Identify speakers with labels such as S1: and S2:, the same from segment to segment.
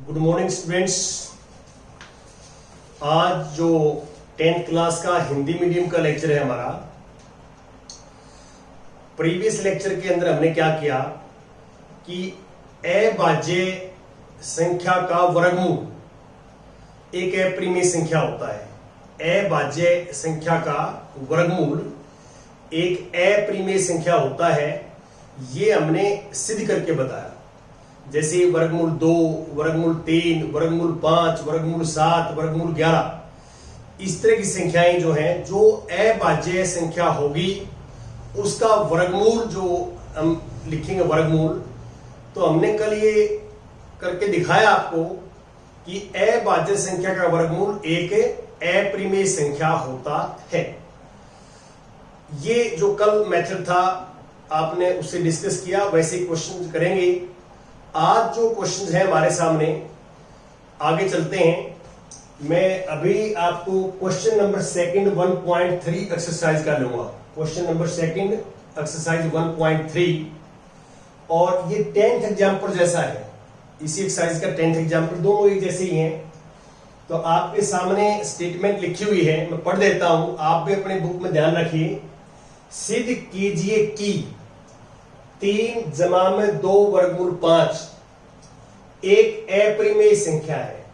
S1: Good morning students. आज जो 10th class का हिंदी मीडियम का लेक्चर है हमारा, प्रीवियस लेक्चर के अंदर हमने क्या किया कि अभाज्य संख्या का वर्गमूल एक अप्रिमेय संख्या होता है। अभाज्य संख्या का वर्गमूल एक अप्रिमेय संख्या होता है, ये हमने सिद्ध करके बताया। जैसे वर्गमूल 2, वर्गमूल 3, वर्गमूल 5, वर्गमूल 7, वर्गमूल 11, इस तरह की संख्याएं जो हैं, जो अभाज्य संख्या होगी उसका वर्गमूल जो हम लिखेंगे वर्गमूल, तो हमने कल ये करके दिखाया आपको कि अभाज्य संख्या का वर्गमूल एक अप्रिमेय संख्या होता है। ये जो कल मेथड था आपने उससे डिस्कस किया, वैसे ही क्वेश्चन करेंगे। आज जो क्वेश्चन है हमारे सामने, आगे चलते हैं। मैं अभी आपको क्वेश्चन नंबर 2 1.3 एक्सरसाइज कर लूंगा। क्वेश्चन नंबर 2 एक्सरसाइज 1.3, और ये 10th एग्जाम्पल जैसा है। इसी एक्सरसाइज का 10th एग्जाम्पल दोनों एक जैसे ही हैं। तो आपके सामने स्टेटमेंट लिखी हुई है, मैं पढ़ देता हूं, आप भी अपने बुक में ध्यान रखिए। सिद्ध कीजिए कि 3 जमा में 2 वर्गमूल 5 एक अप्रिमेय संख्या है।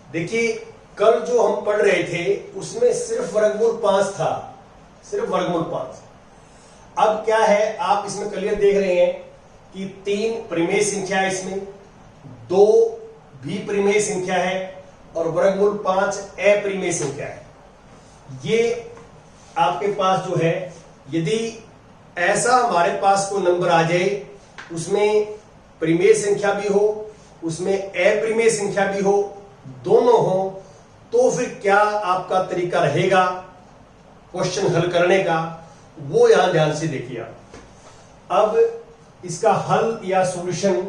S1: देखिए कल जो हम पढ़ रहे थे उसमें सिर्फ वर्गमूल 5 था, सिर्फ वर्गमूल 5। अब क्या है, आप इसमें क्लियर देख रहे हैं कि 3 परिमेय संख्या है, इसमें 2 भी परिमेय संख्या है और वर्गमूल 5 अप्रिमेय संख्या है। ये आपके पास जो है, यदि ऐसा हमारे पास कोई नंबर आ जाए उसमें परिमेय संख्या भी हो, उसमें अप्रिमेय संख्या भी हो, दोनों हो, तो फिर क्या आपका तरीका रहेगा क्वेश्चन हल करने का, वो यहां ध्यान से देखिए। अब इसका हल या सॉल्यूशन,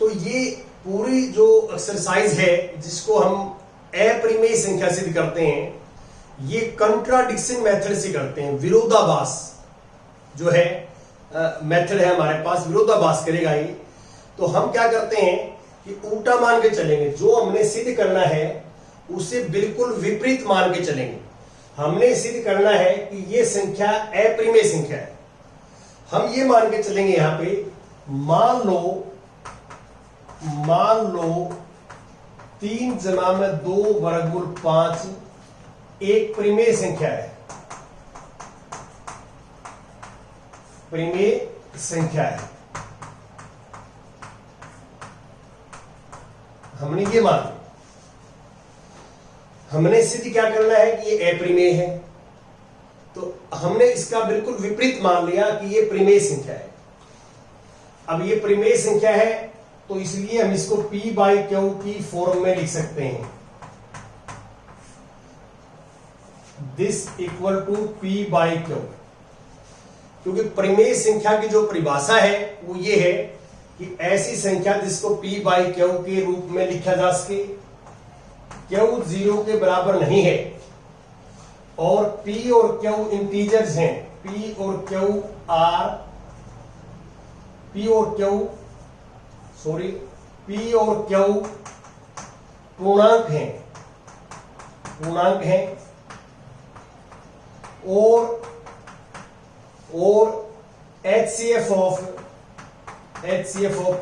S1: तो ये पूरी जो एक्सरसाइज है जिसको हम अप्रिमेय संख्या सिद्ध करते हैं, ये कंट्राडिक्शन मेथड से करते हैं। विरोधाभास जो है मेथड है हमारे पास, विरोधाभास करेगा ये। तो हम क्या करते हैं कि उल्टा मान के चलेंगे, जो हमने सिद्ध करना है उसे बिल्कुल विपरीत मान के चलेंगे। हमने सिद्ध करना है कि ये संख्या अप्रिमेय संख्या है, हम ये मान के चलेंगे यहां पे, मान लो 3 जमा में 2 वर्गमूल 5 एक परिमेय संख्या है, परिमेय संख्या है। हमने ये मान लिया, हमने सिद्ध क्या करना है कि ये अप्रिमेय है, तो हमने इसका बिल्कुल विपरीत मान लिया कि ये परिमेय संख्या है। अब ये परिमेय संख्या है तो इसलिए हम इसको P/Q की फॉर्म में लिख सकते हैं। दिस इक्वल टू P/Q, क्योंकि परिमेय संख्या की जो परिभाषा है वो ये है कि ऐसी संख्या जिसको P/Q के रूप में लिखा जा सके, Q 0 के बराबर नहीं है, और P और Q इंटीजर्स हैं। P और Q पूर्णांक हैं, और HCF of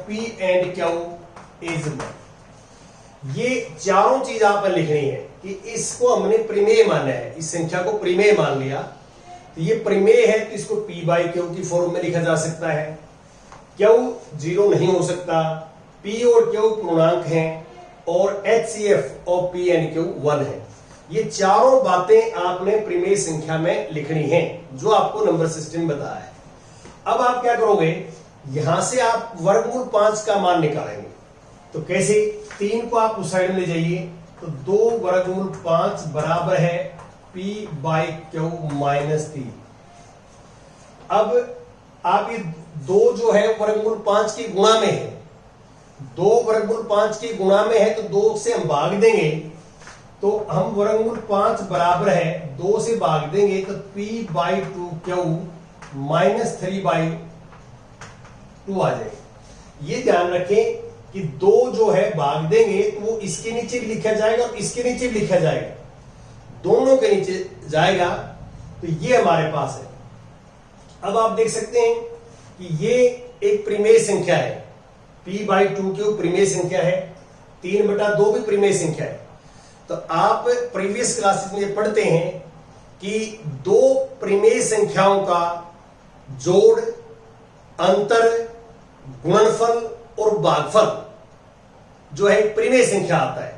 S1: P and Q is 1। ये चारों चीज आप लिखनी है कि इसको हमने परिमेय माना है, इस संख्या को परिमेय मान लिया, तो ये परिमेय है तो इसको P/Q की फॉर्म में लिखा जा सकता है। Q 0 नहीं हो सकता, P और Q पूर्णांक हैं, और HCF of P and Q 1 है। ये चारों बातें आपने परिमेय संख्या में लिखनी है, जो आपको नंबर सिस्टम बताया है। अब आप क्या करोगे, यहां से आप वर्गमूल 5 का मान निकालेंगे। तो कैसे, 3 को आप उस साइड में ले जाइए, तो 2 वर्गमूल 5 बराबर है P/Q - 3। अब आप ये 2 जो है वर्गमूल 5 की गुणा में है, 2 वर्गमूल 5 की गुणा में है, तो 2 से हम भाग देंगे, तो हम वर्गमूल 5 बराबर है 2 से भाग देंगे तो P/2Q - 3/2 आ जाएगा। ये ध्यान रखें कि 2 जो है भाग देंगे तो वो इसके नीचे भी लिखा जाएगा और इसके नीचे भी लिखा जाएगा, दोनों के नीचे जाएगा। तो ये हमारे पास है। अब आप देख सकते हैं कि ये एक परिमेय संख्या है, p/2 परिमेय संख्या है, 3/2 भी परिमेय संख्या है। तो आप प्रीवियस क्लासेस में पढ़ते हैं कि 2 परिमेय संख्याओं का जोड़, अंतर, गुणनफल और भागफल जो है परिमेय संख्या आता है।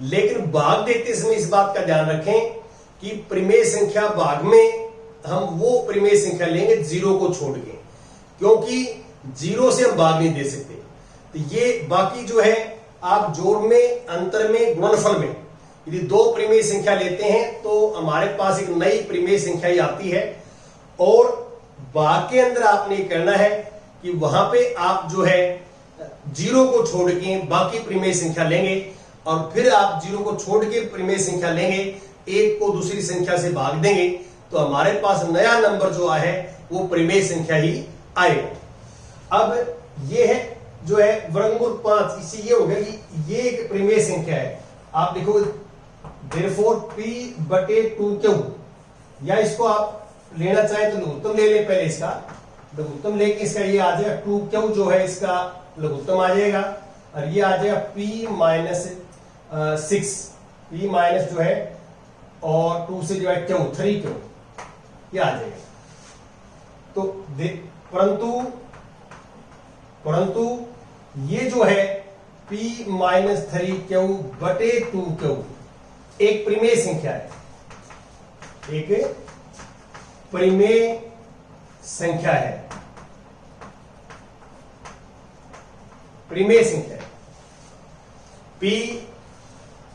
S1: लेकिन भाग देते समय इस बात का ध्यान रखें कि परिमेय संख्या भाग में हम वो परिमेय संख्या लेंगे 0 को छोड़ के, क्योंकि 0 से हम भाग नहीं दे सकते। तो ये बाकी जो है आप जोड़ में, अंतर में, गुणनफल में यदि 2 परिमेय संख्या लेते हैं तो हमारे पास एक नई परिमेय संख्या ही आती है। और भाग के अंदर आपने करना है कि वहां पे आप जो है 0 को छोड़ के बाकी परिमेय संख्या लेंगे और फिर आप 0 को छोड़ के परिमेय संख्या लेंगे, एक को दूसरी संख्या से भाग देंगे तो हमारे पास नया नंबर जो है वो परिमेय संख्या ही आएगा। अब ये है जो है वर्गमूल 5, इससे ये हो गया कि ये एक परिमेय संख्या है। आप देखो therefore p/2q, या इसको आप लेना चाहें तो लघुत्तम ले लें, पहले इसका लघुत्तम लेके इसका ये आ जाएगा 2q जो है इसका लघुत्तम आ जाएगा और ये आ जाएगा p-6, p माइनस जो है और 2 से डिवाइड क्यू 3q, ये आ जाएगा। तो परंतु ये जो है p-3q/2q एक परिमेय संख्या है, एक परिमेय संख्या है, परिमेय संख्या है p,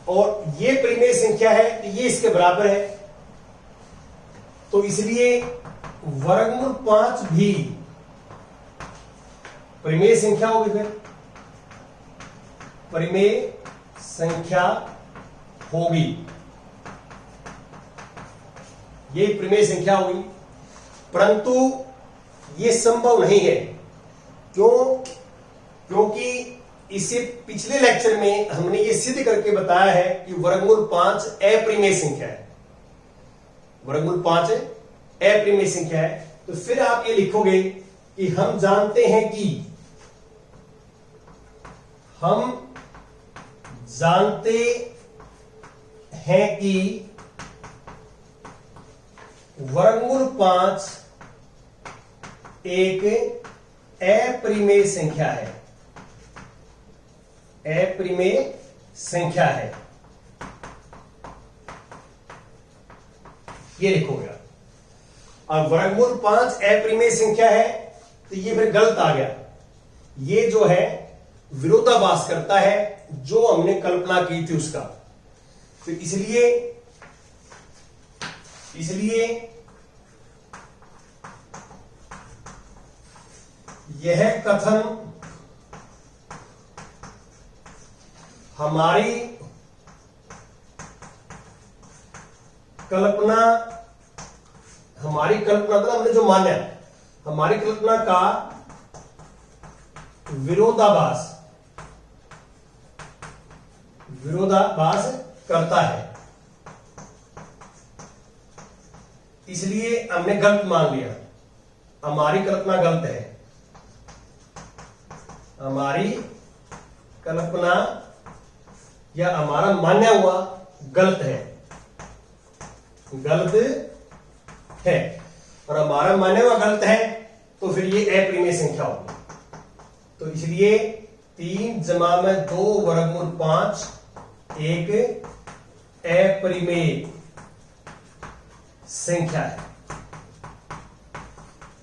S1: और ये परिमेय संख्या है तो ये इसके बराबर है। तो इसलिए वर्गमूल 5 भी परिमेय संख्या होगी, फिर परिमेय संख्या होगी, ये परिमेय संख्या होगी। परंतु ये संभव नहीं है, क्योंकि इसे पिछले लेक्चर में हमने ये सिद्ध करके बताया है कि वर्गमूल 5 अपरिमेय संख्या है, वर्गमूल 5 अपरिमेय संख्या है। तो फिर आप ये लिखोगे कि हम जानते हैं कि वर्गमूल 5 एक अपरिमेय संख्या है, अपरिमेय संख्या है, ये लिखोगे। अब वर्गमूल 5 अपरिमेय संख्या है तो ये फिर गलत आ गया, ये जो है विरोधाभास करता है जो हमने कल्पना की थी उसका। तो इसलिए यह कथन हमारी कल्पना मतलब हमने जो माना, हमारी कल्पना का विरोधाभास करता है, इसलिए हमने गलत मान लिया, हमारी कल्पना गलत है, हमारी कल्पना या हमारा मान्या हुआ गलत है और हमारा मान्या हुआ गलत है तो फिर ये अपरिमेय संख्या होगी। तो इसलिए 3 जमा में 2 वर्गमूल 5 एक अपरिमेय संख्या है,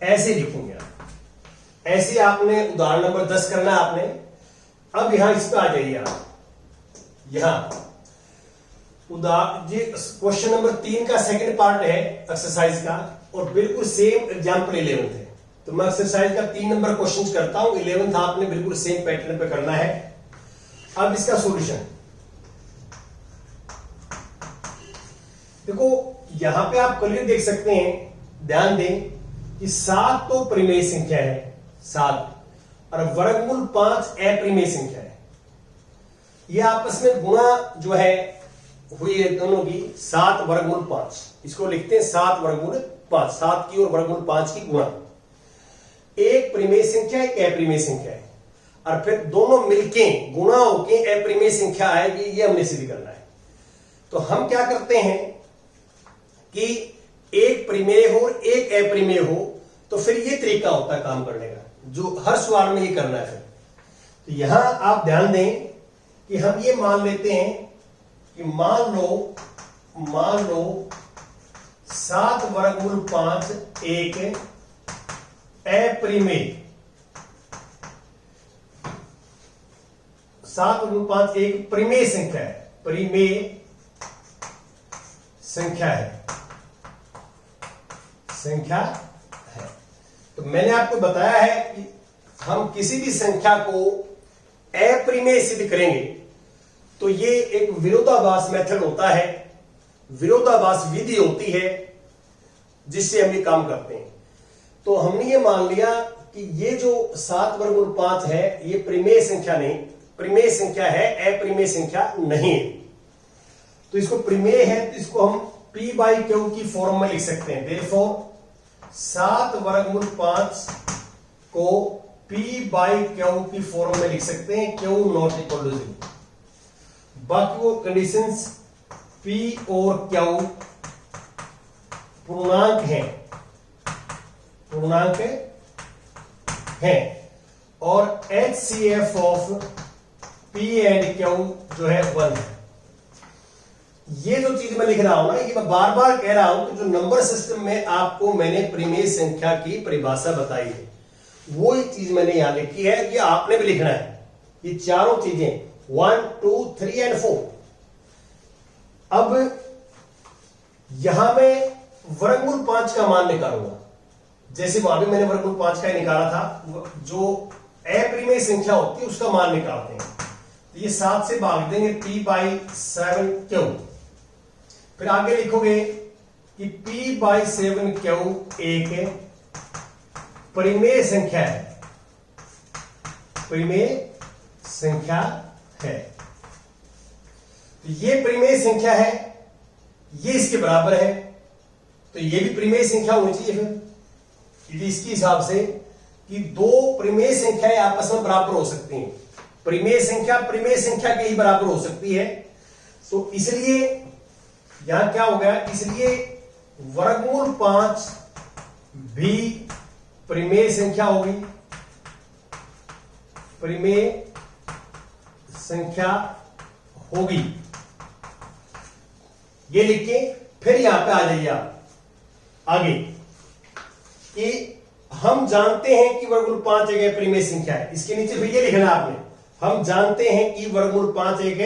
S1: ऐसे लिखेंगे आप। ऐसे आपने उदाहरण नंबर 10 करना है आपने। अब यहां इस पे आ जाइए आप, यहां क्वेश्चन नंबर 3 का सेकंड पार्ट है एक्सरसाइज का और बिल्कुल सेम एग्जांपल 11th है। तो मैं एक्सरसाइज का 3 नंबर क्वेश्चन करता हूं, 11th आपने बिल्कुल सेम पैटर्न पे करना है। अब इसका सॉल्यूशन देखो, यहां पे आप क्लियर देख सकते हैं, ध्यान दें कि 7 तो परिमेय संख्या है 7, और वर्गमूल 5 अप्रिमेय संख्या है। ये आपस में गुणा जो है हुई है दोनों की 7 वर्गमूल 5, इसको लिखते हैं 7 वर्गमूल 5, 7 की और वर्गमूल 5 की गुणा। एक प्रिमेय संख्या एक अप्रिमेय संख्या है और फिर दोनों मिलके गुणा होके अप्रिमेय संख्या आएगी, ये हमने सिद्ध करना है। तो हम क्या करते हैं कि एक प्रिमेय हो और एक अप्रिमेय हो, तो फिर ये तरीका होता है काम करने का, जो हर सवाल में ये करना है। फिर तो यहां आप ध्यान दें कि हम ये मान लेते हैं कि मान लो 7 वर्गमूल 5 एक अप्रिमेय, 7 वर्गमूल 5 एक प्रिमेय संख्या है, प्रिमेय संख्या है। तो मैंने आपको बताया है कि हम किसी भी संख्या को अप्रिमेय सिद्ध करेंगे तो ये एक विरोधाभास मेथड होता है, विरोधाभास विधि होती है जिससे हम ये काम करते हैं। तो हमने ये मान लिया कि ये जो 7 वर्गमूल 5 है ये प्रिमेय संख्या नहीं, प्रिमेय संख्या है, अप्रिमेय संख्या नहीं है। तो इसको प्रिमेय है तो इसको हम P/Q की फॉर्म में लिख सकते हैं। देयरफॉर 7 वर्गमूल 5 को P/Q की फॉर्म में लिख सकते हैं, Q नॉट इक्वल टू 0। बाकी वो कंडीशंस P और Q पूर्णांक हैं और HCF of P and Q जो है 1 है। ये जो चीज मैं लिख रहा हूं ना, ये मैं बार बार कह रहा हूं कि जो नंबर सिस्टम में आपको मैंने प्रिमेय संख्या की परिभाषा बताई है वो ही चीज मैंने यहां लिखी है, ये आपने भी लिखना है। ये चारों चीजें 1, 2, 3 एंड 4। अब यहां मैं वर्गमूल 5 का मान निकालूंगा, जैसे वहां भी मैंने वर्गमूल 5 का ही निकाला था। जो अप्रिमेय संख्या होती है उसका मान निकालते हैं। तो ये 7 से भाग देंगे P/7Q। फिर आगे लिखोगे कि P/7Q एक परिमेय संख्या है, परिमेय संख्या है। तो ये परिमेय संख्या है, ये इसके बराबर है, तो ये भी परिमेय संख्या होनी चाहिए। फिर इसके हिसाब से कि दो परिमेय संख्याएं आपस में बराबर हो सकती हैं, परिमेय संख्या के ही बराबर हो सकती है। तो इसलिए यहां क्या हो गया, इसलिए वर्गमूल 5 भी परिमेय संख्या होगी, परिमेय संख्या होगी। ये लिख के फिर यहां पे आ जाइए आप आगे कि हम जानते हैं कि वर्गमूल 5 एक अप्रिमेय संख्या है। इसके नीचे फिर ये लिखना आपने, हम जानते हैं कि वर्गमूल 5 एक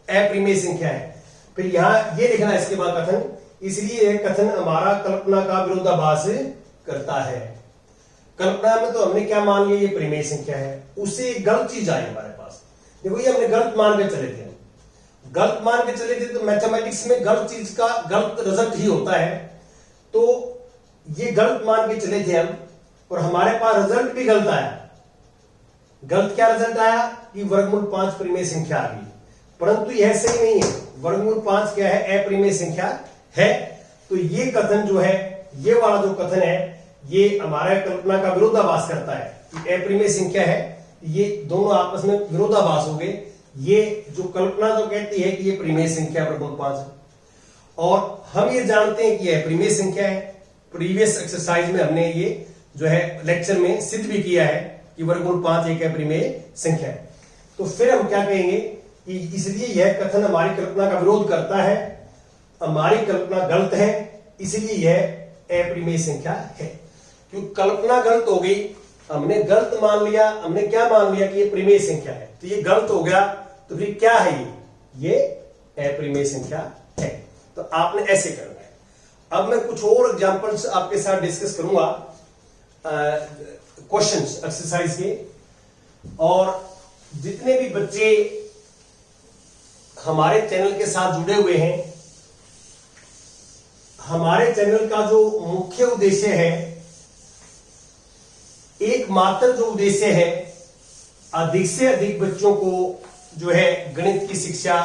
S1: अप्रिमेय संख्या है। फिर यहां ये लिखना इसके बाद कथन, इसलिए यह कथन हमारा कल्पना का विरोधाभास करता है। कल्पना में तो हमने क्या मान लिया, ये परिमेय संख्या है, उससे एक गलत चीज आई हमारे पास। देखो ये हमने गलत मान के चले थे, गलत मान के चले थे। तो मैथमेटिक्स में गलत चीज का गलत रिजल्ट ही होता है। तो ये गलत मान के चले थे हम, और हमारे पास रिजल्ट भी गलत आया। गलत क्या रिजल्ट आया कि वर्गमूल 5 परिमेय संख्या आ गई, परंतु यह सही नहीं है। वर्गमूल 5 क्या है, अपरिमेय संख्या है। तो ये कथन जो है, ये वाला जो कथन है, ये हमारा कल्पना का विरोधाभास करता है कि अपरिमेय संख्या है। ये दोनों आपस में विरोधाभास हो गए। ये जो कल्पना जो कहती है कि ये परिमेय संख्या वर्गमूल 5 है, और हम ये जानते हैं कि यह परिमेय संख्या है। प्रीवियस एक्सरसाइज में हमने ये जो है लेक्चर में सिद्ध भी किया है कि वर्गमूल 5 एक अपरिमेय संख्या है। तो फिर हम क्या कहेंगे कि इसलिए यह कथन हमारी कल्पना का विरोध करता है, हमारी कल्पना गलत है, इसलिए यह अपरिमेय संख्या है। क्योंकि कल्पना गलत हो गई, हमने गलत मान लिया। हमने क्या मान लिया कि ये परिमेय संख्या है, तो ये गलत हो गया। तो फिर क्या है, ये अपरिमेय संख्या है। तो आपने ऐसे करना है। अब मैं कुछ और एग्जांपल्स आपके साथ डिस्कस करूंगा क्वेश्चंस एक्सरसाइज के, और जितने भी बच्चे हमारे चैनल के साथ जुड़े हुए हैं, हमारे चैनल का जो मुख्य उद्देश्य है, एकमात्र जो उद्देश्य है, अधिक से अधिक बच्चों को जो है गणित की शिक्षा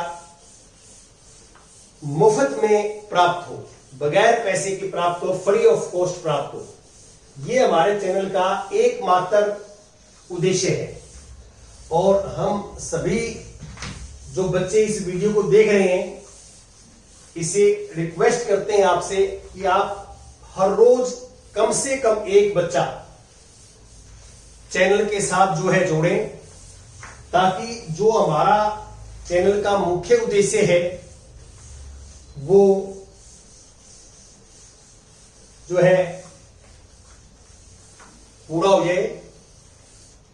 S1: मुफ्त में प्राप्त हो, बगैर पैसे की प्राप्त हो, फ्री ऑफ कॉस्ट प्राप्त हो। ये हमारे चैनल का एकमात्र उद्देश्य है। और हम सभी जो बच्चे इस वीडियो को देख रहे हैं, इसे रिक्वेस्ट करते हैं आपसे कि आप हर रोज कम से कम एक बच्चा चैनल के साथ जो है जोड़ें, ताकि जो हमारा चैनल का मुख्य उद्देश्य है वो जो है पूरा हो जाए।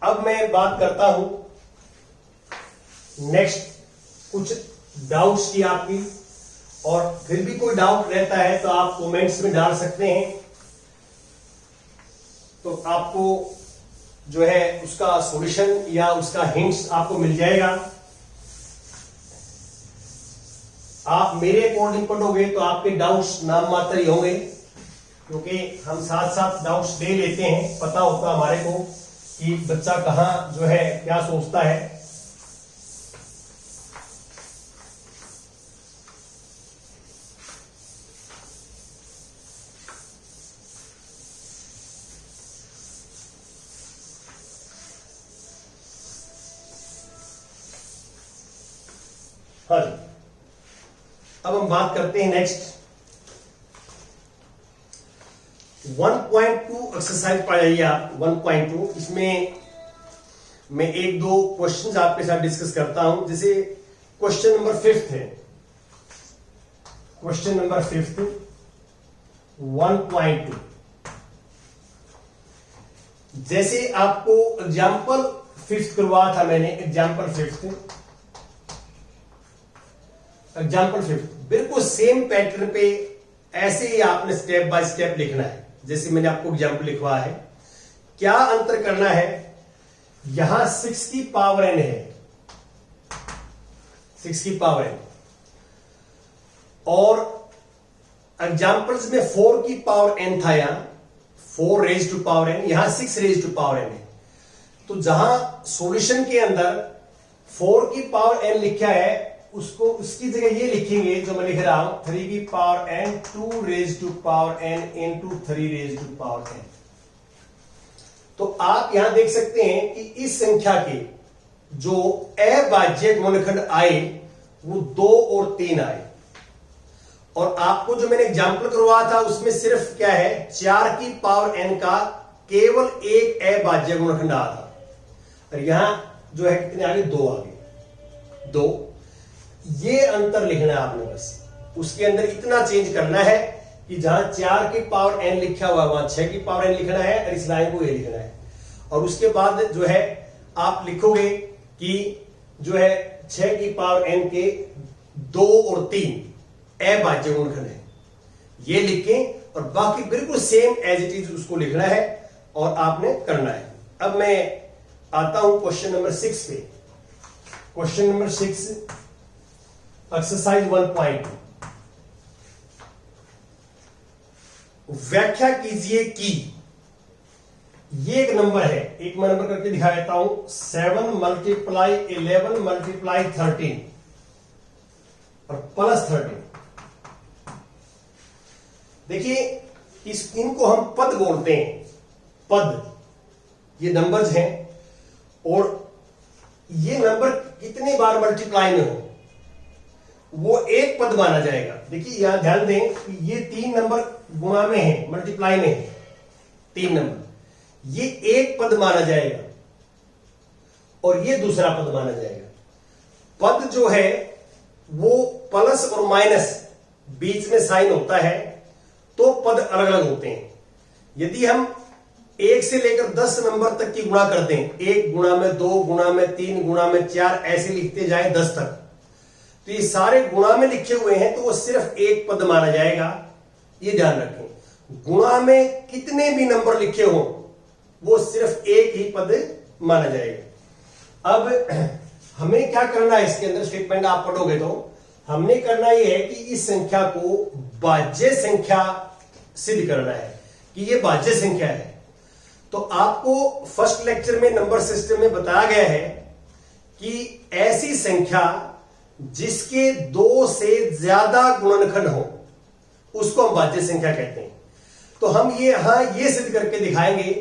S1: अब मैं बात करता हूं नेक्स्ट कुछ डाउट्स की आपकी, और फिर भी कोई डाउट रहता है तो आप कमेंट्स में डाल सकते हैं, तो आपको जो है उसका सॉल्यूशन या उसका हिंट्स आपको मिल जाएगा। आप मेरे अकॉर्डिंग पढ़ोगे तो आपके डाउट्स नाम मात्र ही होंगे, क्योंकि हम साथ साथ डाउट्स दे लेते हैं, पता होता हमारे को कि बच्चा कहां जो है क्या सोचता है। हाँ जी, अब हम बात करते हैं नेक्स्ट 1.2 एक्सरसाइज पढ़ाइए आप 1.2। इसमें मैं एक दो क्वेश्चंस आपके साथ डिस्कस करता हूं। जैसे क्वेश्चन नंबर 5 है, क्वेश्चन नंबर 5 1.2। जैसे आपको एग्जाम्पल 5 करवाया था मैंने, एग्जाम्पल 5 बिल्कुल सेम पैटर्न पे ऐसे ही आपने स्टेप बाय स्टेप लिखना है। जैसे मैंने आपको एग्जाम्पल लिखवाया है, क्या अंतर करना है, यहां 6 की पावर n है, 6 की पावर n, और एग्जाम्पल्स में 4 की पावर n था, यहां 4 रेज टू पावर n, यहां 6 रेज टू पावर n है। तो जहां सॉल्यूशन के अंदर 4 की पावर n लिखा है, उसको उसकी जगह ये लिखेंगे जो मैं लिख रहा हूं, 3 की power n 2 raise to power n into 3 raise to power n। तो आप यहां देख सकते हैं कि इस संख्या के जो अभाज्य गुणनखंड आए वो 2 और 3 आए, और आपको जो मैंने एग्जाम्पल करवाया था उसमें सिर्फ क्या है, 4 की पावर n का केवल एक अभाज्य गुणनखंड आया था, और यहां जो है कितने आगे, 2 आगे, 2। ये अंतर लिखना है आपने, बस उसके अंदर इतना चेंज करना है कि जहां 4 की पावर n लिखा हुआ वहां 6 की पावर n लिखना है, और इस लाइन को ये लिखना है। और उसके बाद जो है आप लिखोगे कि जो है 6 की पावर n के 2 और 3 अभाज्य गुणनखंड है, ये लिखें, और बाकी बिल्कुल सेम एज इट इज उसको लिखना है और आपने करना है। अब मैं आता हूं क्वेश्चन नंबर 6 पे। Question number 6 exercise 1.2। व्याख्या कीजिए कि ये एक नंबर है, एक मैं नंबर करके दिखा देता हूं, 7 मल्टीप्लाई 11 मल्टीप्लाई 13 और प्लस 13। देखिए इनको हम पद बोलते हैं, पद, ये नंबर्स हैं, और ये नंबर कितनी बार मल्टीप्लाई में हो वो एक पद माना जाएगा। देखिए यहां ध्यान दें कि ये 3 नंबर गुणा में है, मल्टीप्लाई में है, 3 नंबर, ये एक पद माना जाएगा और ये दूसरा पद माना जाएगा। पद जो है वो प्लस और माइनस बीच में साइन होता है, तो पद अलग अलग होते हैं। यदि हम 1 से लेकर 10 नंबर तक की गुणा करते हैं, 1 गुणा में 2 गुणा में 3 गुणा में 4 ऐसे लिखते जाए 10 तक, तो ये सारे गुणा में लिखे हुए हैं, तो वो सिर्फ एक पद माना जाएगा। ये ध्यान रखें, गुणा में कितने भी नंबर लिखे हो वो सिर्फ एक ही पद माना जाएगा। अब हमें क्या करना है, इसके अंदर स्टेटमेंट आप पढ़ोगे तो हमने करना यह है कि इस संख्या को भाज्य संख्या सिद्ध करना है कि ये भाज्य संख्या है। तो आपको फर्स्ट लेक्चर में नंबर सिस्टम में बताया गया है कि ऐसी संख्या जिसके 2 से ज्यादा गुणनखंड हो उसको हम भाज्य संख्या कहते हैं। तो हम ये सिद्ध करके दिखाएंगे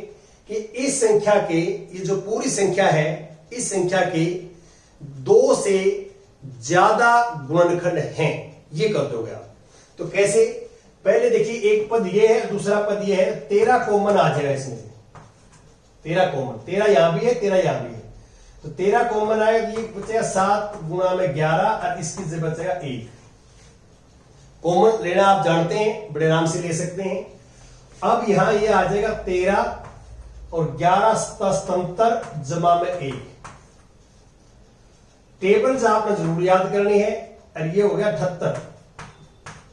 S1: कि इस संख्या के, ये जो पूरी संख्या है, इस संख्या के 2 से ज्यादा गुणनखंड हैं, ये कर दोगे आप। तो कैसे? पहले देखिए, एक पद ये है, दूसरा पद ये है, 13 कॉमन आ जाएगा इसमें से। 13 कॉमन, 13 यहां भी है, 13 यहां भी है, तो 13 कॉमन आएगा, ये बचेगा 7 गुणा में 11 और इसकी जगह बचेगा 1। कॉमन लेना आप जानते हैं, बड़े आराम से ले सकते हैं। अब यहां ये आ जाएगा 13 और 11 77 जमा में 1। टेबल्स आपने जरूर याद करनी है। और ये हो गया 78,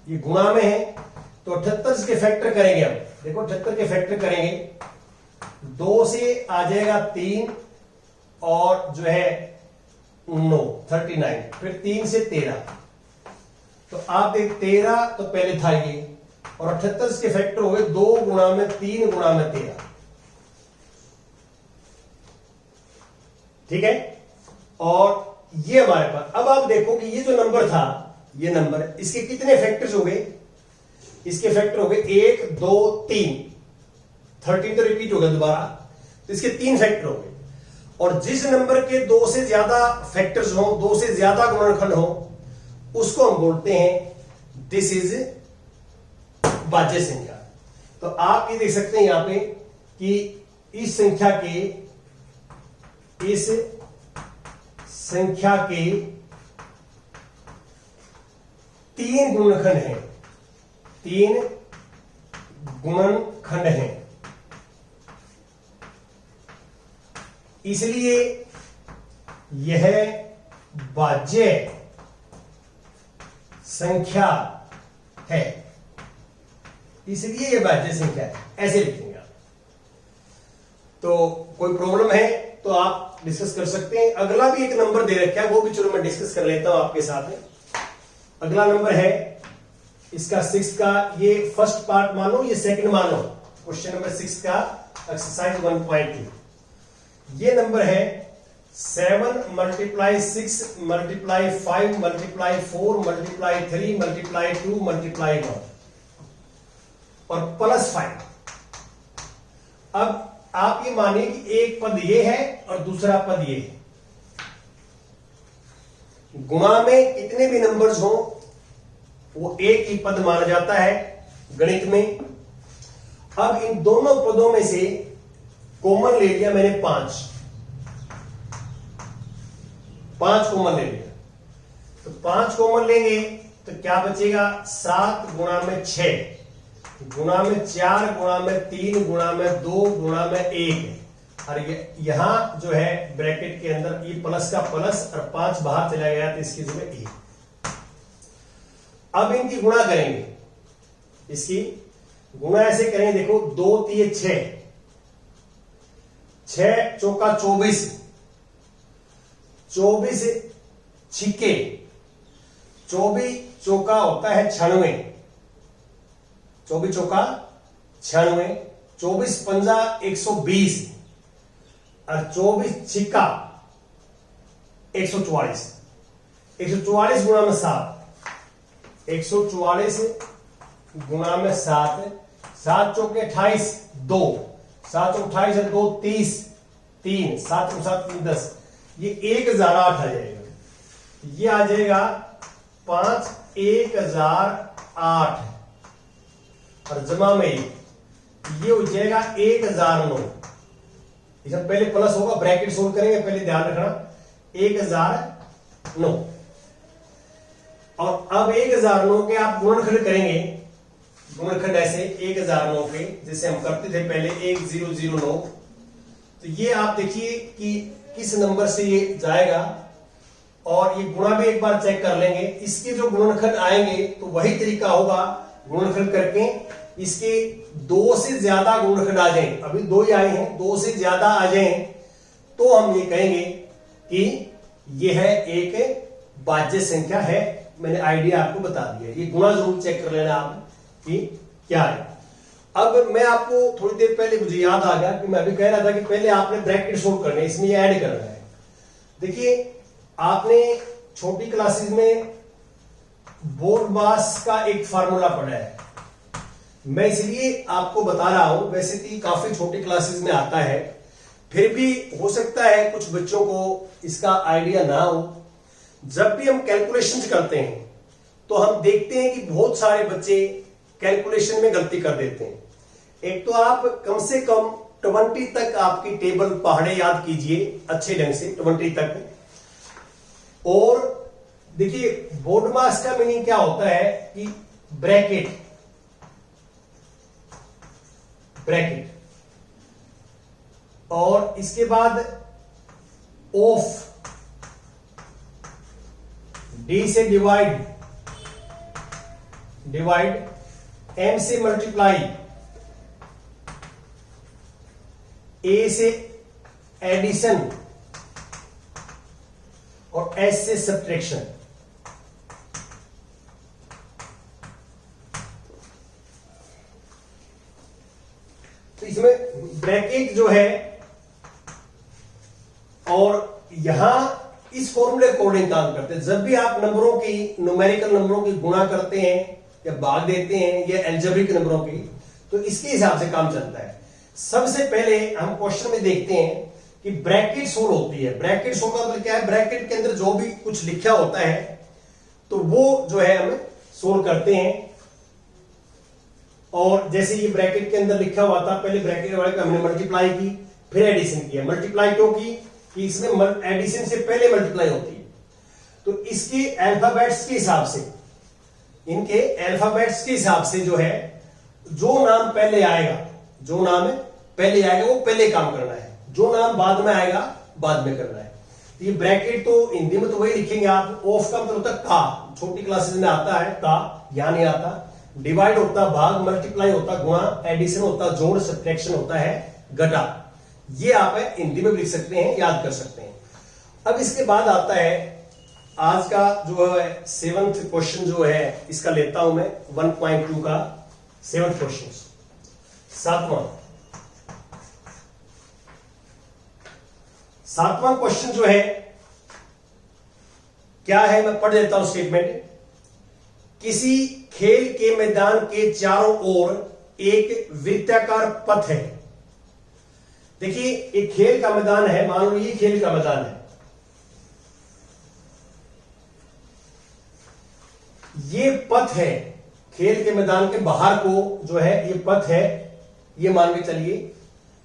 S1: ये गुणा में है, तो 78 के फैक्टर करेंगे हम। देखो 78 के फैक्टर करेंगे, 2 से आ जाएगा 3 और जो है 9 39, फिर 3 से 13, तो आप देख 13 तो पहले था ये, और 78 के फैक्टर हो गए 2 गुणा में 3 गुणा में 13। ठीक है, और ये हमारे पास। अब आप देखो कि ये जो नंबर था, ये नंबर, इसके कितने फैक्टर्स हो गए? इसके फैक्टर हो गए 1 2 3, 13 तो रिपीट हो गया दोबारा, तो इसके 3 फैक्टर हो गए। और जिस नंबर के 2 से ज्यादा फैक्टर्स हो, 2 से ज्यादा गुणनखंड हो, उसको हम बोलते हैं दिस इज भाज्य संख्या। तो आप ये देख सकते हैं यहां पे कि इस संख्या के 3 गुणनखंड हैं, 3 गुणनखंड हैं, इसलिए यह भाज्य संख्या है। इसलिए यह भाज्य संख्या है, ऐसे लिखेंगे आप। तो कोई प्रॉब्लम है तो आप डिस्कस कर सकते हैं। अगला भी एक नंबर दे रखा है, वो भी चलो मैं डिस्कस कर लेता हूं आपके साथ में। अगला नंबर है इसका 6 का, ये फर्स्ट पार्ट मानो, ये सेकंड मानो। क्वेश्चन नंबर 6 का एक्सरसाइज 1.2, ये नंबर है 7 × 6 × 5 × 4 × 3 × 2 × 1 और +5। अब आप ये मानिए कि एक पद ये है और दूसरा पद ये है। गुणा में कितने भी नंबर्स हो वो एक ही पद माना जाता है गणित में। अब इन दोनों पदों में से कॉमन ले लिया मैंने 5 कॉमन ले लिया, तो 5 कॉमन लेंगे तो क्या बचेगा? 7 गुणा में 6 गुणा में 4 गुणा में 3 गुणा में 2 गुणा में 1, और यहां जो है ब्रैकेट के अंदर ये प्लस का प्लस और 5 बाहर चला गया तो इसकी जगह 1। अब इनकी गुणा करेंगे, इसकी गुणा ऐसे करेंगे, देखो 2 3 6, 6 चौका 24, 24 छिके, 24 चौका होता है 96, 24 चौका 96, 24 पंजा 120 और 24 छिक्का 144। 144 गुणा में 7, 144 गुणा में 7, 7 चौके 28, 2, 7 चौके 28 और 2 30, 3, 7 चौके 7 3 10, ये 1008 आ जाएगा। ये आ जाएगा 5 1008 और जमा में 1, ये हो जाएगा 1009। इसमें पहले प्लस होगा, ब्रैकेट सोल्व करेंगे, पहले ध्यान रखना 1009। और अब 1009 के आप गुणनखंड करेंगे, गुणनखंड ऐसे 1009 के जैसे हम करते थे पहले 1009। तो ये आप देखिए कि किस नंबर से ये जाएगा, और ये गुणा भी एक बार चेक कर लेंगे। इसके जो गुणनखंड आएंगे तो वही तरीका होगा, गुणनखंड करके इसके 2 से ज्यादा गुणनखंड आ जाएं, अभी 2 ही आए हैं, 2 से ज्यादा आ जाएं तो हम ये कहेंगे कि यह है एक भाज्य संख्या है। मैंने आइडिया आपको बता दिया, ये गुणा जरूर चेक कर लेना आप कि क्या है। अब मैं आपको थोड़ी देर पहले मुझे याद आ गया कि मैं अभी कह रहा था कि पहले आपने ब्रैकेट सोल्व करने, इसमें ये ऐड करना है। देखिए आपने छोटी क्लासेस में बोर्ड-मास का एक फार्मूला पढ़ा है, मैं इसलिए आपको बता रहा हूं। वैसे तो काफी छोटी क्लासेस में आता है, फिर भी हो सकता है कुछ बच्चों को इसका आइडिया ना हो। जब भी हम कैलकुलेशंस करते हैं तो हम देखते हैं कि बहुत सारे बच्चे कैलकुलेशन में गलती कर देते हैं। एक तो आप कम से कम 20 तक आपकी टेबल पहाड़े याद कीजिए अच्छे ढंग से, 20 तक। और देखिए बोर्ड मास का मीनिंग क्या होता है कि ब्रैकेट और इसके बाद ऑफ, डी से डिवाइड, एम से मल्टीप्लाई, ए से एडिशन और एस से सब्ट्रैक्शन। तो इसमें ब्रैकेट जो है और यहां इस फॉर्मूले अकॉर्डिंग काम करते हैं। जब भी आप नंबरों की, न्यूमेरिकल नंबरों की गुणा करते हैं या भाग देते हैं या अलजेब्रिक नंबरों की, तो इसके हिसाब से काम चलता है। सबसे पहले हम क्वेश्चन में देखते हैं कि ब्रैकेट सोल्व होती है। ब्रैकेट सोल्व का मतलब क्या है? ब्रैकेट के अंदर जो भी कुछ लिखा होता है तो वो जो है हम सोल्व करते हैं। और जैसे ये ब्रैकेट के अंदर लिखा हुआ था, पहले ब्रैकेट वाले को हमने मल्टीप्लाई की, फिर एडिशन किया। मल्टीप्लाई क्यों की? कि इसमें एडिशन से पहले मल्टीप्लाई होती है। तो इसके अल्फाबेट्स के हिसाब से, इनके अल्फाबेट्स के हिसाब से जो है, जो नाम पहले आएगा वो पहले काम करना है, जो नाम बाद में आएगा बाद में करना है। तो ये ब्रैकेट तो हिंदी में तो वही लिखेंगे आप। ऑफ का मतलब होता है का, छोटी क्लासेस में आता है का, यहां नहीं आता। डिवाइड होता है भाग, मल्टीप्लाई होता है गुणा, एडिशन होता है जोड़, सब्ट्रैक्शन होता है घटा। ये आप हिंदी में लिख सकते हैं, याद कर सकते हैं। अब इसके बाद आता है आज का जो है 7th क्वेश्चन जो है, इसका लेता हूं मैं 1.2 का 7th क्वेश्चन, सातवां क्वेश्चन जो है क्या है, मैं पढ़ देता हूं स्टेटमेंट। किसी खेल के मैदान के चारों ओर एक वृत्ताकार पथ है। देखिए एक खेल का मैदान है, मान लो ये खेल का मैदान है, ये पथ है। खेल के मैदान के बाहर को जो है ये पथ है, ये मान के चलिए।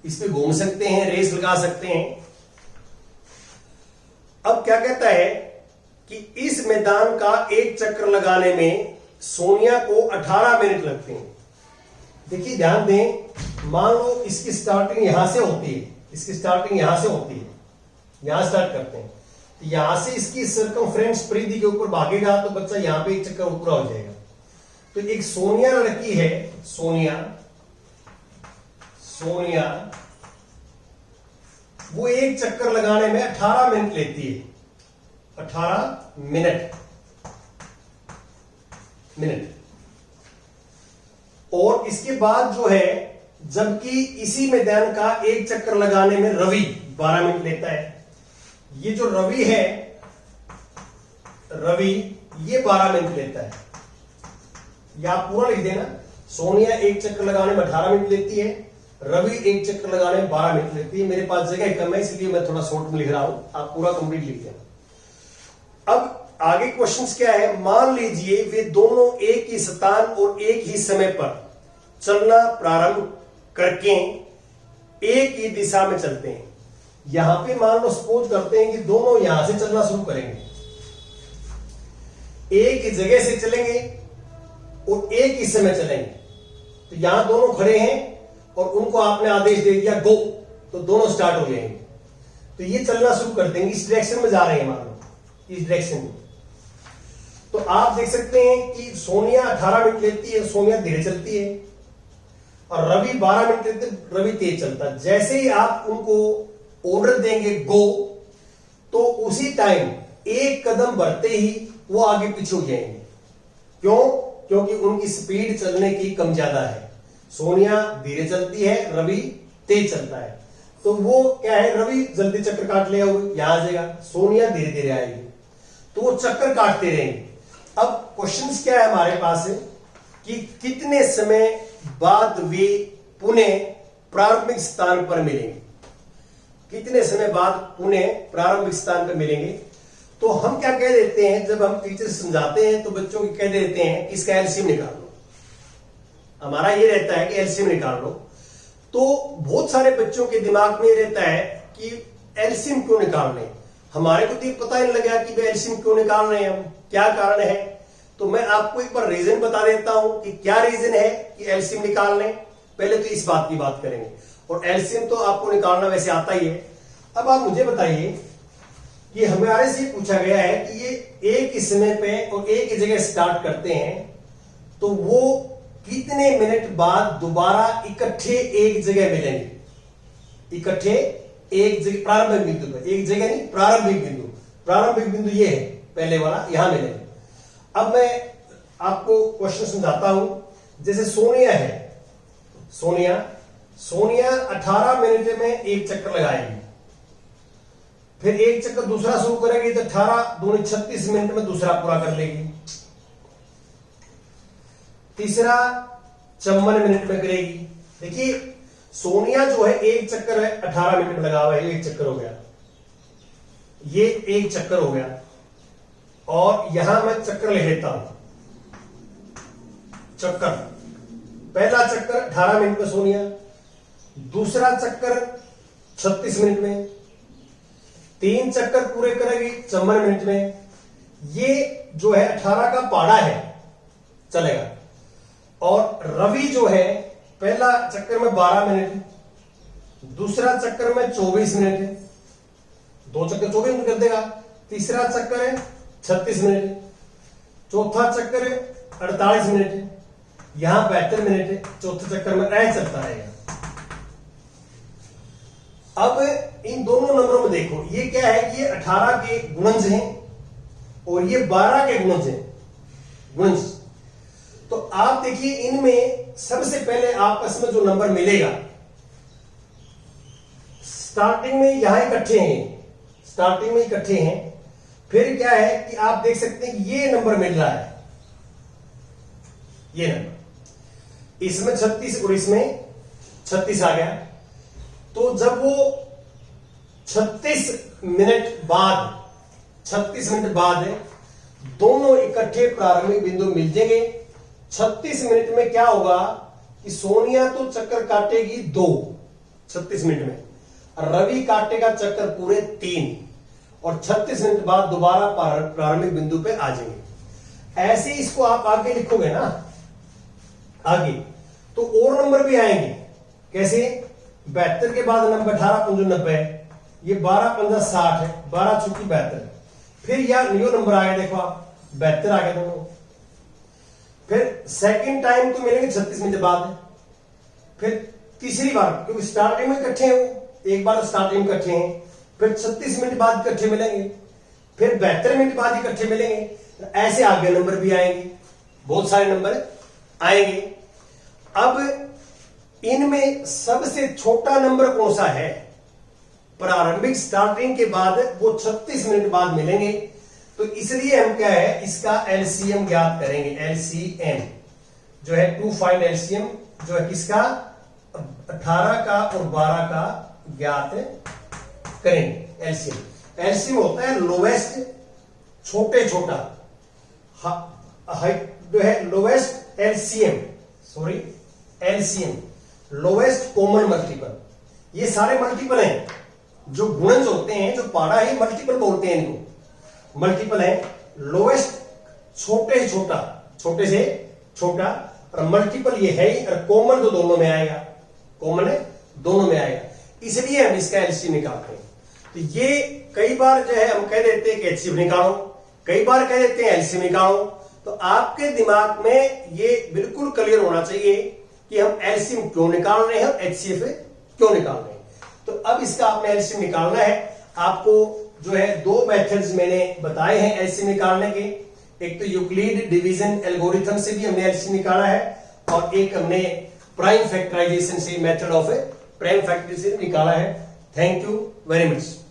S1: इस पे घूम सकते हैं, रेस लगा सकते हैं। अब क्या कहता है कि इस मैदान का एक चक्कर लगाने में सोनिया को 18 मिनट लगते हैं। देखिए ध्यान दें, मान लो इसकी स्टार्टिंग यहां से होती है, यहां स्टार्ट करते हैं, तो यहां से इसकी सर्कमफ्रेंस परिधि के ऊपर भागेगा तो बच्चा यहां पे एक चक्कर पूरा हो जाएगा। तो एक सोनिया लड़की है, सोनिया वो एक चक्कर लगाने में 18 मिनट लेती है, 18 मिनट। और इसके बाद जो है, जबकि इसी मैदान का एक चक्कर लगाने में रवि 12 मिनट लेता है। ये जो रवि है, ये 12 मिनट लेता है। ये आप पूरा लिख देना। सोनिया एक चक्कर लगाने में 18 मिनट लेती है, रवि एक चक्कर लगाने में 12 मिनट लेती है। मेरे पास जगह कम है इसलिए मैं थोड़ा शॉर्ट में लिख रहा हूं, आप पूरा कंप्लीट लिख देना। अब आगे क्वेश्चंस क्या है, मान लीजिए वे दोनों एक ही स्थान और एक ही समय पर चलना प्रारंभ करके एक ही दिशा में चलते हैं। यहां पे मान लो सपोज करते हैं कि दोनों यहां से चलना शुरू करेंगे, एक ही जगह से चलेंगे और एक ही समय चलेंगे। तो यहां दोनों खड़े हैं और उनको आपने आदेश दे दिया गो, तो दोनों स्टार्ट हो जाएंगे। तो ये चलना शुरू कर देंगे, इस डायरेक्शन में जा रहे हैं, मान लो इस डायरेक्शन में। तो आप देख सकते हैं कि सोनिया 18 मिनट लेती है, सोनिया धीरे चलती है, और रवि 12 मिनट लेते, रवि तेज चलता है। जैसे ही आप उनको ऑर्डर देंगे गो, तो उसी टाइम एक कदम बढ़ते ही वो आगे पीछे हो जाएंगे। क्यों? क्योंकि उनकी स्पीड चलने की कम ज्यादा है। सोनिया धीरे चलती है, रवि तेज चलता है। तो वो क्या है, रवि जल्दी चक्कर काट ले, यहां आ जाएगा, सोनिया धीरे धीरे आएगी, तो वो चक्कर काटते रहेंगे। अब क्वेश्चंस क्या है हमारे पास है कि कितने समय बाद वे पुनः प्रारंभिक स्थान पर मिलेंगे, कितने समय बाद पुनः प्रारंभिक स्थान पर मिलेंगे। तो हम क्या कह देते हैं, जब हम टीचर समझाते हैं तो बच्चों को कह देते हैं इसका एलसीएम निकाल लो। हमारा ये रहता है कि एलसीएम निकाल लो। तो बहुत सारे बच्चों के दिमाग में रहता है कि एलसीएम क्यों निकाल रहे हैं, हमारे को तो पता ही नहीं लगा कि एलसीएम क्यों निकाल रहे हैं हम, क्या कारण है। तो मैं आपको एक बार रीजन बता देता हूं कि क्या रीजन है कि एलसीएम निकाल लें। पहले तो इस बात की बात करेंगे, और एलसीएम तो आपको निकालना वैसे आता ही है। अब आप मुझे बताइए कि हमारे से पूछा गया है कि ये एक ही समय पे और एक ही जगह स्टार्ट करते हैं, तो वो कितने मिनट बाद दोबारा इकट्ठे एक जगह मिलेंगे, इकट्ठे एक जगह प्रारंभिक बिंदु पर, एक जगह नहीं, प्रारंभिक बिंदु। प्रारंभिक बिंदु ये है पहले वाला, यहां मिलेंगे। अब मैं आपको क्वेश्चन समझाता हूं। जैसे सोनिया है, सोनिया 18 मिनट में एक चक्कर लगाएगी, फिर एक चक्कर दूसरा शुरू करेगी तो 18 दूनी 36 मिनट में दूसरा पूरा कर लेगी, तीसरा 54 मिनट में करेगी। देखिए सोनिया जो है एक चक्कर है 18 मिनट में लगा हुआ है, एक चक्कर हो गया, ये एक चक्कर हो गया, और यहां मैं चक्कर ले लेता हूं। चक्कर, पहला चक्कर 18 मिनट में सोनिया, दूसरा चक्कर 36 मिनट में, 3 चक्कर पूरे करेगी 54 मिनट में। ये जो है 18 का पाड़ा है, चलेगा। और रवि जो है पहला चक्कर में 12 मिनट, दूसरा चक्कर में 24 मिनट, 2 चक्कर 24 मिनट कर देगा, तीसरा चक्कर है 36 मिनट, चौथा चक्कर है 48 मिनट, यहां 72 मिनट, चौथे चक्कर में ऐसे चलता रहेगा। अब इन दोनों नंबरों में देखो, ये क्या है कि ये 18 के गुणज हैं और ये 12 के गुणज हैं, गुणज। तो आप देखिए इनमें सबसे पहले आपस में जो नंबर मिलेगा, स्टार्टिंग में यहां इकट्ठे हैं, स्टार्टिंग में इकट्ठे हैं, फिर क्या है कि आप देख सकते हैं कि ये नंबर मिल रहा है, ये नंबर, इसमें 36 और इसमें 36 आ गया। तो जब वो 36 मिनट बाद दोनों इकट्ठे प्रारंभिक बिंदु मिल जाएंगे। 36 मिनट में क्या होगा कि सोनिया तो चक्कर काटेगी 2 36 मिनट में, रवि काटेगा चक्कर पूरे 3, और 36 मिनट बाद दोबारा प्रारंभिक बिंदु पे आ जाएंगे। ऐसे इसको आप आगे लिखोगे ना, आगे तो और नंबर भी आएंगे। कैसे? 72 के बाद नंबर 18 पंजो 90, ये 12 पंजा 60 है, 12 चुकी 72, फिर यार न्यू नंबर आ गया, देखो आप 72 आ गया दोनों। फिर सेकंड टाइम तो मिलेंगे 36 मिनट बाद, फिर तीसरी बार, क्योंकि स्टार्टिंग में इकट्ठे हैं वो, एक बार स्टार्टिंग में इकट्ठे हैं, फिर 36 मिनट बाद इकट्ठे मिलेंगे, फिर 72 मिनट बाद इकट्ठे मिलेंगे। ऐसे आगे नंबर भी आएंगे, बहुत सारे नंबर आएंगे। अब इनमें सबसे छोटा नंबर कौन सा है? प्रारंभिक स्टार्टिंग के बाद वो 36 मिनट बाद मिलेंगे, तो इसलिए हम क्या है इसका एलसीएम ज्ञात करेंगे। एलसीएम जो है टू फाइंड एलसीएम जो है किसका? 18 का और 12 का ज्ञात करेंगे। एलसीएम, एलसीएम होता है लोवेस्ट, छोटे छोटा, जो है lowest LCM, sorry LCM lowest common multiple. ये सारे मल्टीपल हैं, जो गुणज होते हैं, जो पाड़ा है, मल्टीपल बोलते हैं इनको, मल्टीपल है। लोवेस्ट छोटे से छोटा, छोटे से छोटा, और मल्टीपल ये है ही, और कॉमन तो दोनों में आएगा, कॉमन है दोनों में आएगा, इसलिए हम इसका एलसीएम निकालते हैं। तो ये कई बार जो है हम कह देते हैं कि एचसीएफ निकालो, कई बार कह देते हैं एलसीएम निकालो। तो आपके दिमाग में ये बिल्कुल क्लियर होना चाहिए कि हम एलसीएम क्यों निकाल रहे हैं, एचसीएफ क्यों निकाल रहे हैं। तो अब इसका आपने एलसीएम निकालना है। आपको जो है 2 मेथड्स मैंने बताए हैं एलसीएम निकालने के, एक तो यूक्लिड डिवीजन एल्गोरिथम से भी हमने एलसीएम निकाला है, और एक हमने प्राइम फैक्टराइजेशन से, मेथड ऑफ प्राइम फैक्टराइजेशन निकाला है। Thank you very much.